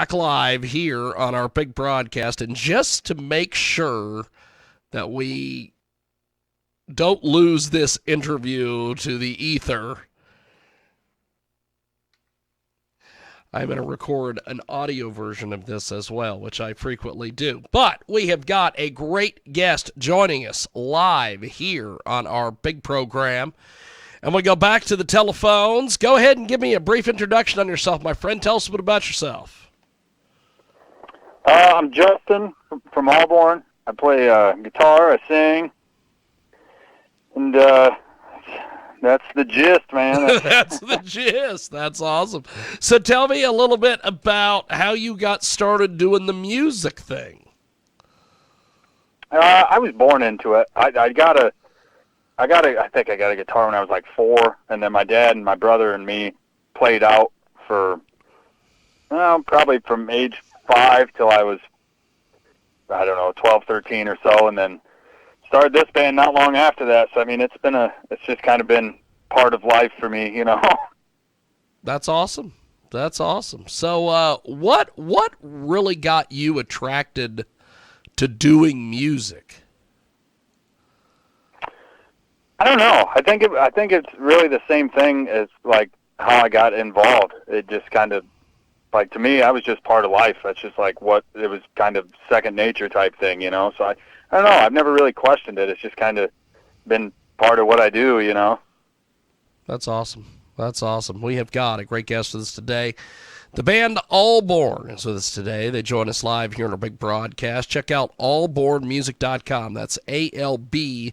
back live here on our big broadcast, and just to make sure that we don't lose this interview to the ether, I'm going to record an audio version of this as well, which I frequently do. But we have got a great guest joining us live here on our big program. And we go back to the telephones. Go ahead and give me a brief introduction on yourself, my friend. Tell us a bit about yourself. I'm Justin from Alborn. I play guitar, I sing, and that's the gist, man. That's the gist. That's awesome. So tell me a little bit about how you got started doing the music thing. I was born into it. I think I got a guitar when I was like 4, and then my dad and my brother and me played out for, probably from age 5 till I was, 12, 13 or so, and then started this band not long after that. So, I mean, it's just kind of been part of life for me, That's awesome. That's awesome. So, what really got you attracted to doing music? I don't know. I think it's really the same thing as like how I got involved. It just kind of, like, to me, I was just part of life. That's just like it was kind of second nature type thing, So I don't know. I've never really questioned it. It's just kind of been part of what I do, That's awesome. That's awesome. We have got a great guest with us today. The band Alborn is with us today. They join us live here on our big broadcast. Check out albornmusic.com. That's ALBORN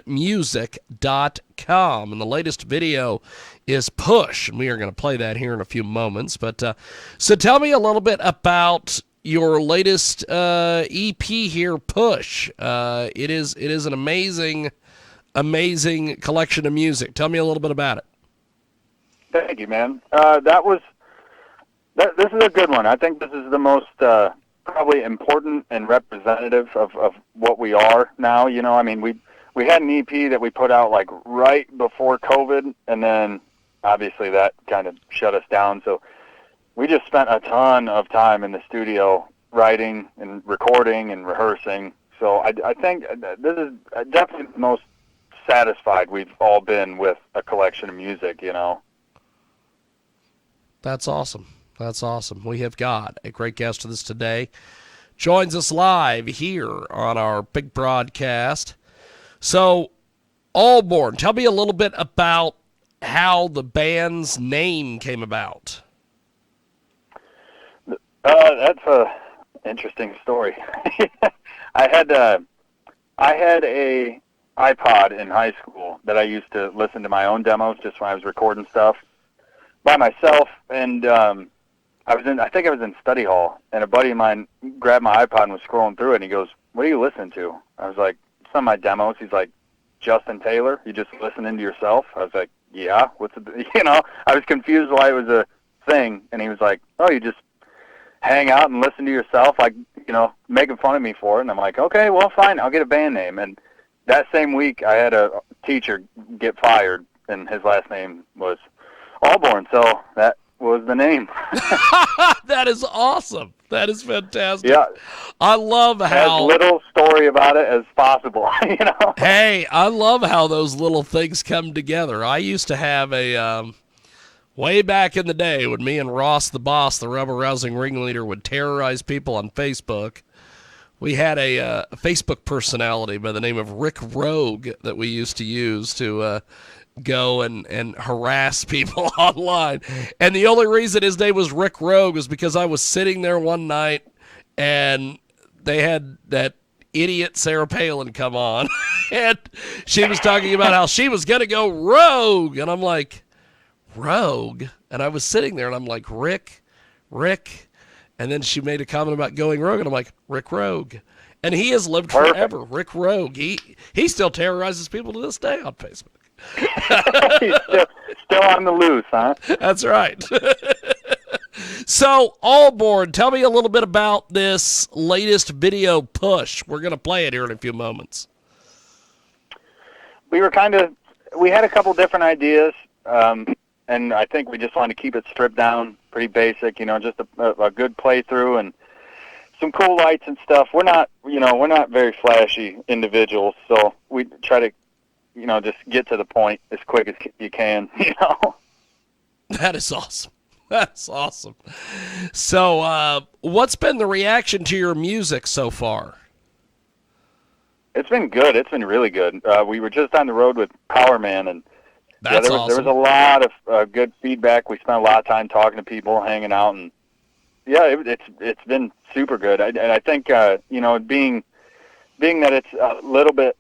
music.com. And the latest video is Push, and we are going to play that here in a few moments. But so tell me a little bit about your latest EP here, Push. It is an amazing collection of music. Tell me a little bit about it. Thank you, man. This is a good one. I think this is the most probably important and representative of what we are now. I mean, we had an EP that we put out like right before COVID, and then obviously that kind of shut us down. So we just spent a ton of time in the studio writing and recording and rehearsing. So I think this is definitely the most satisfied we've all been with a collection of music, That's awesome. That's awesome. We have got a great guest with us today. Joins us live here on our big broadcast. So, Alborn, tell me a little bit about how the band's name came about. That's a interesting story. I had a iPod in high school that I used to listen to my own demos just when I was recording stuff by myself, and I think I was in study hall, and a buddy of mine grabbed my iPod and was scrolling through it, and he goes, "What are you listening to?" I was like, "Some of my demos." He's like, "Justin Taylor? You just listening to yourself?" I was like, "Yeah, what's it?" I was confused why it was a thing, and he was like, "Oh, you just hang out and listen to yourself, like, making fun of me for it." And I'm like, "Okay, well, fine, I'll get a band name." And that same week, I had a teacher get fired, and his last name was Alborn, so that was the name. That is awesome. That is fantastic. Yeah. I love how... As little story about it as possible, Hey, I love how those little things come together. I used to have a... way back in the day when me and Ross the Boss, the rebel-rousing ringleader, would terrorize people on Facebook, we had a Facebook personality by the name of Rick Rogue that we used to use to go and harass people online. And the only reason his name was Rick Rogue was because I was sitting there one night and they had that idiot Sarah Palin come on. And she was talking about how she was going to go rogue. And I'm like, rogue? And I was sitting there and I'm like, Rick. And then she made a comment about going rogue. And I'm like, Rick Rogue. And he has lived forever. Rick Rogue. He still terrorizes people to this day on Facebook. He's still on the loose, huh? That's right. So, Alborn, tell me a little bit about this latest video, Push. We're going to play it here in a few moments. We had a couple different ideas. and I think we just wanted to keep it stripped down, pretty basic, just a good playthrough and some cool lights and stuff. We're not very flashy individuals, so we try to, just get to the point as quick as you can, That is awesome. That's awesome. So, what's been the reaction to your music so far? It's been good. It's been really good. We were just on the road with Power Man, and That's there was awesome. a lot of good feedback. We spent a lot of time talking to people, hanging out, and yeah, it's been super good. And I think being that it's a little bit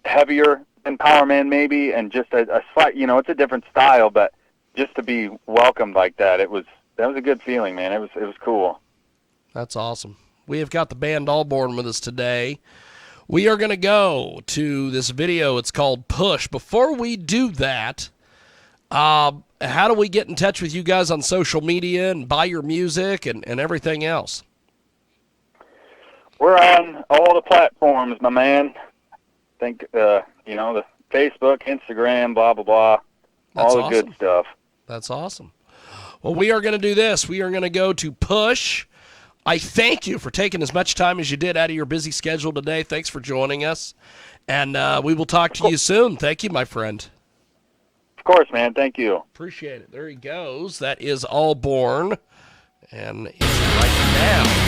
heavier than Power Man maybe, and just a slight, it's a different style, but just to be welcomed like that was a good feeling, man. It was cool. That's awesome. We have got the band Alborn with us today. We are going to go to this video. It's called Push. Before we do that, how do we get in touch with you guys on social media and buy your music and everything else? We're on all the platforms, my man. I think, the Facebook, Instagram, blah, blah, blah. That's all the awesome. good stuff. That's awesome. Well, we are going to do this. We are going to go to Push. I thank you for taking as much time as you did out of your busy schedule today. Thanks for joining us. And we will talk to you soon. Thank you, my friend. Of course, man. Thank you. Appreciate it. There he goes. That is Alborn. And it's right now.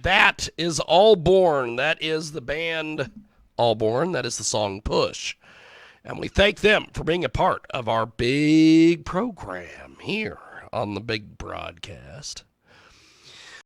That is Alborn. That is the band Alborn. That is the song Push. And we thank them for being a part of our big program here on the big broadcast.